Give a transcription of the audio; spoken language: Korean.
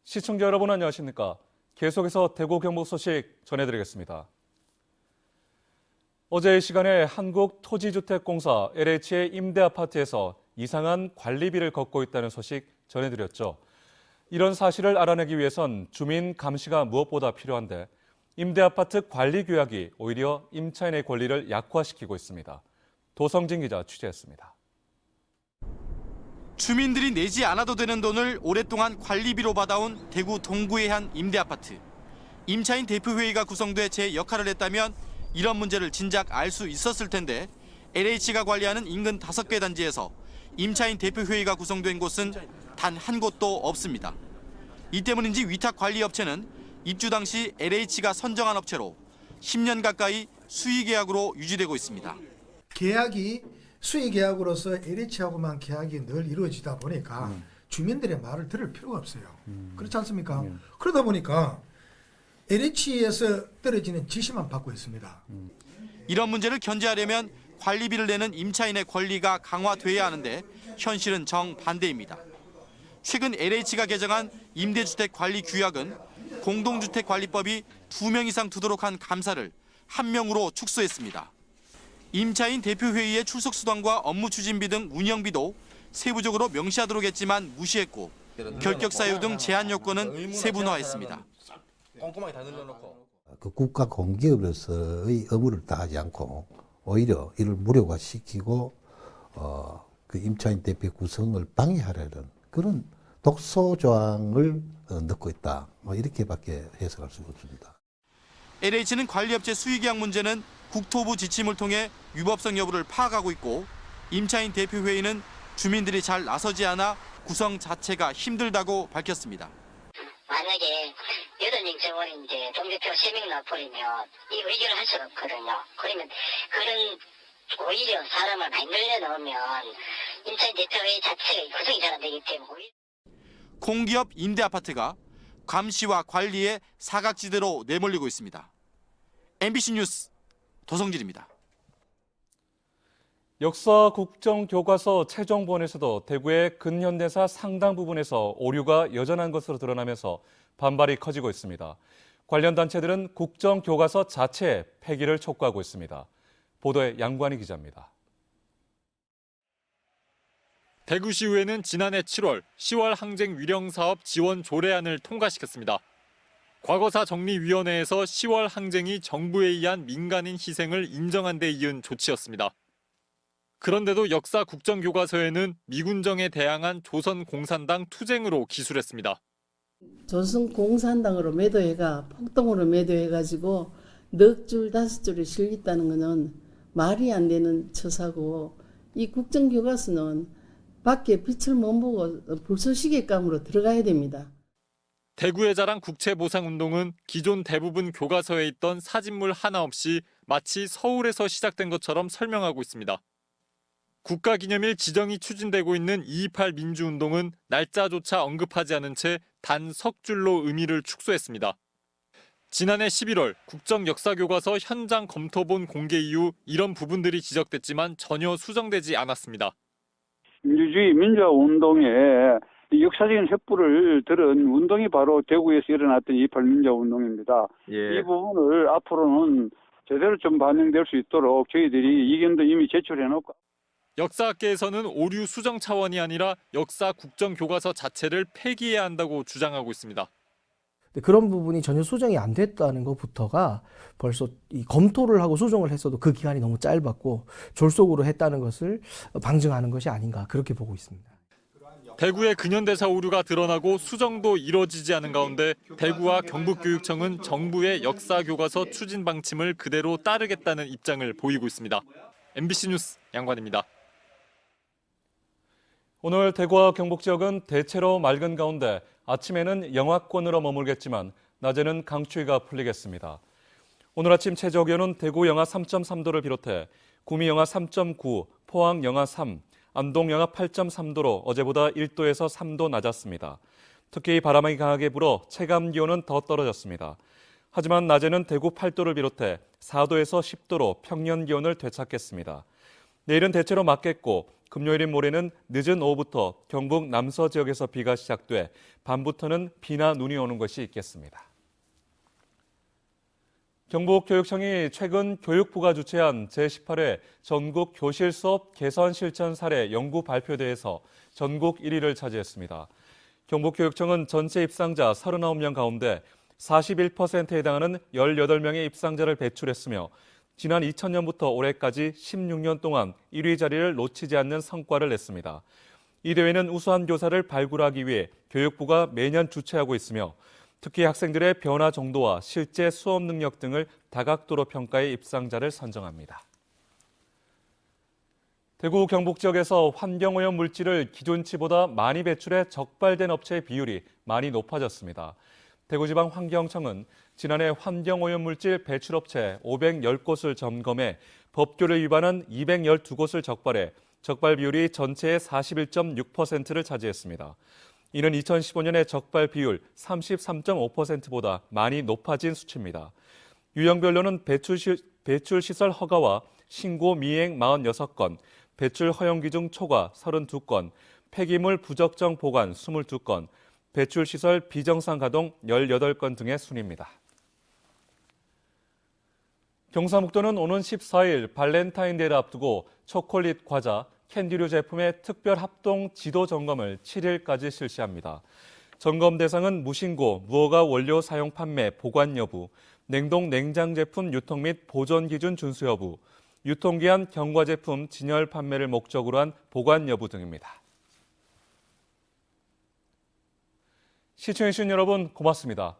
시청자 여러분 안녕하십니까? 계속해서 대구 경북 소식 전해드리겠습니다. 어제 이 시간에 한국토지주택공사 LH의 임대아파트에서 이상한 관리비를 걷고 있다는 소식 전해드렸죠. 이런 사실을 알아내기 위해선 주민 감시가 무엇보다 필요한데 임대아파트 관리 규약이 오히려 임차인의 권리를 약화시키고 있습니다. 도성진 기자 취재했습니다. 주민들이 내지 않아도 되는 돈을 오랫동안 관리비로 받아온 대구 동구의 한 임대아파트. 임차인 대표회의가 구성돼 제 역할을 했다면 이런 문제를 진작 알 수 있었을 텐데 LH가 관리하는 인근 5개 단지에서 임차인 대표회의가 구성된 곳은 단 한 곳도 없습니다. 이 때문인지 위탁관리업체는 입주 당시 LH가 선정한 업체로 10년 가까이 수의계약으로 유지되고 있습니다. 계약이 수의계약으로서 LH하고만 계약이 늘 이루어지다 보니까 주민들의 말을 들을 필요가 없어요. 그렇지 않습니까? 그러다 보니까 LH에서 떨어지는 지시만 받고 있습니다. 이런 문제를 견제하려면 관리비를 내는 임차인의 권리가 강화돼야 하는데 현실은 정반대입니다. 최근 LH가 개정한 임대주택 관리 규약은 공동주택관리법이 2명 이상 두도록 한 감사를 1명으로 축소했습니다. 임차인 대표회의의 출석 수당과 업무 추진비 등 운영비도 세부적으로 명시하도록 했지만 무시했고 결격 사유 등 제한 요건은 세분화했습니다. 꼼꼼하게 다 늘려놓고. 그 국가 공기업으로서의 의무를 다하지 않고 오히려 이를 무력화시키고 그 임차인 대표 구성을 방해하려는 그런 독소 조항을 넣고 있다. 이렇게밖에 해석할 수가 없습니다. LH는 관리업체 수의계약 문제는 국토부 지침을 통해 위법성 여부를 파악하고 있고 임차인 대표회의는 주민들이 잘 나서지 않아 구성 자체가 힘들다고 밝혔습니다. 만약에 8명 이제 동대표 3명 나버리면 이 의결을 할 수가 없거든요. 그러면 그런 오히려 사람을 많이 늘려놓으면 임차인 대표회의 자체가 구성이 잘 안 되기 때문에 공기업 임대아파트가 감시와 관리에 사각지대로 내몰리고 있습니다. MBC 뉴스 도성진입니다. 역사 국정교과서 최종본에서도 대구의 근현대사 상당 부분에서 오류가 여전한 것으로 드러나면서 반발이 커지고 있습니다. 관련 단체들은 국정교과서 자체의 폐기를 촉구하고 있습니다. 보도에 양관희 기자입니다. 대구시의회는 지난해 7월 10월 항쟁 위령 사업 지원 조례안을 통과시켰습니다. 과거사 정리위원회에서 10월 항쟁이 정부에 의한 민간인 희생을 인정한 데 이은 조치였습니다. 그런데도 역사 국정교과서에는 미군정에 대항한 조선공산당 투쟁으로 기술했습니다. 조선공산당으로 매도해가 폭동으로 매도해가지고 넉 줄, 5줄이 실렸다는 것은 말이 안 되는 처사고 이 국정교과서는 밖에 빛을 못 보고 불쏘시개감으로 들어가야 됩니다. 대구의 자랑 국채보상운동은 기존 대부분 교과서에 있던 사진물 하나 없이 마치 서울에서 시작된 것처럼 설명하고 있습니다. 국가기념일 지정이 추진되고 있는 2.28 민주운동은 날짜조차 언급하지 않은 채 단 석 줄로 의미를 축소했습니다. 지난해 11월 국정역사교과서 현장 검토본 공개 이후 이런 부분들이 지적됐지만 전혀 수정되지 않았습니다. 민주주의 민주화운동에 역사적인 횃불을 들은 운동이 바로 대구에서 일어났던 2.28 민주화운동입니다. 이 부분을 앞으로는 제대로 좀 반영될 수 있도록 저희들이 이견도 이미 제출해놓고 역사학계에서는 오류 수정 차원이 아니라 역사 국정교과서 자체를 폐기해야 한다고 주장하고 있습니다. 그런 부분이 전혀 수정이 안 됐다는 것부터가 벌써 이 검토를 하고 수정을 했어도 그 기간이 너무 짧았고 졸속으로 했다는 것을 방증하는 것이 아닌가 그렇게 보고 있습니다. 대구의 근현대사 오류가 드러나고 수정도 이뤄지지 않은 가운데 대구와 경북교육청은 정부의 역사교과서 추진 방침을 그대로 따르겠다는 입장을 보이고 있습니다. MBC 뉴스 양관입니다. 오늘 대구와 경북 지역은 대체로 맑은 가운데 아침에는 영하권으로 머물겠지만 낮에는 강추위가 풀리겠습니다. 오늘 아침 최저 기온은 대구 영하 3.3도를 비롯해 구미 영하 3.9, 포항 영하 3, 안동 영하 8.3도로 어제보다 1도에서 3도 낮았습니다. 특히 바람이 강하게 불어 체감 기온은 더 떨어졌습니다. 하지만 낮에는 대구 8도를 비롯해 4도에서 10도로 평년 기온을 되찾겠습니다. 내일은 대체로 맑겠고 금요일인 모레는 늦은 오후부터 경북 남서 지역에서 비가 시작돼 밤부터는 비나 눈이 오는 것이 있겠습니다. 경북교육청이 최근 교육부가 주최한 제18회 전국 교실 수업 개선 실천 사례 연구 발표대회에서 전국 1위를 차지했습니다. 경북교육청은 전체 입상자 39명 가운데 41%에 해당하는 18명의 입상자를 배출했으며 지난 2000년부터 올해까지 16년 동안 1위 자리를 놓치지 않는 성과를 냈습니다. 이 대회는 우수한 교사를 발굴하기 위해 교육부가 매년 주최하고 있으며 특히 학생들의 변화 정도와 실제 수업 능력 등을 다각도로 평가해 입상자를 선정합니다. 대구 경북 지역에서 환경오염 물질을 기준치보다 많이 배출해 적발된 업체의 비율이 많이 높아졌습니다. 대구지방환경청은 지난해 환경오염 물질 배출업체 510곳을 점검해 법규를 위반한 212곳을 적발해 적발 비율이 전체의 41.6%를 차지했습니다. 이는 2015년의 적발 비율 33.5%보다 많이 높아진 수치입니다. 유형별로는 배출시설 허가와 신고 미행 46건, 배출 허용 기준 초과 32건, 폐기물 부적정 보관 22건, 배출시설 비정상 가동 18건 등의 순입니다. 경상북도는 오는 14일 발렌타인데이를 앞두고 초콜릿, 과자, 캔디류 제품의 특별 합동 지도 점검을 7일까지 실시합니다. 점검 대상은 무신고, 무허가 원료 사용 판매, 보관 여부, 냉동 냉장 제품 유통 및 보존 기준 준수 여부, 유통기한 경과 제품 진열 판매를 목적으로 한 보관 여부 등입니다. 시청해주신 여러분 고맙습니다.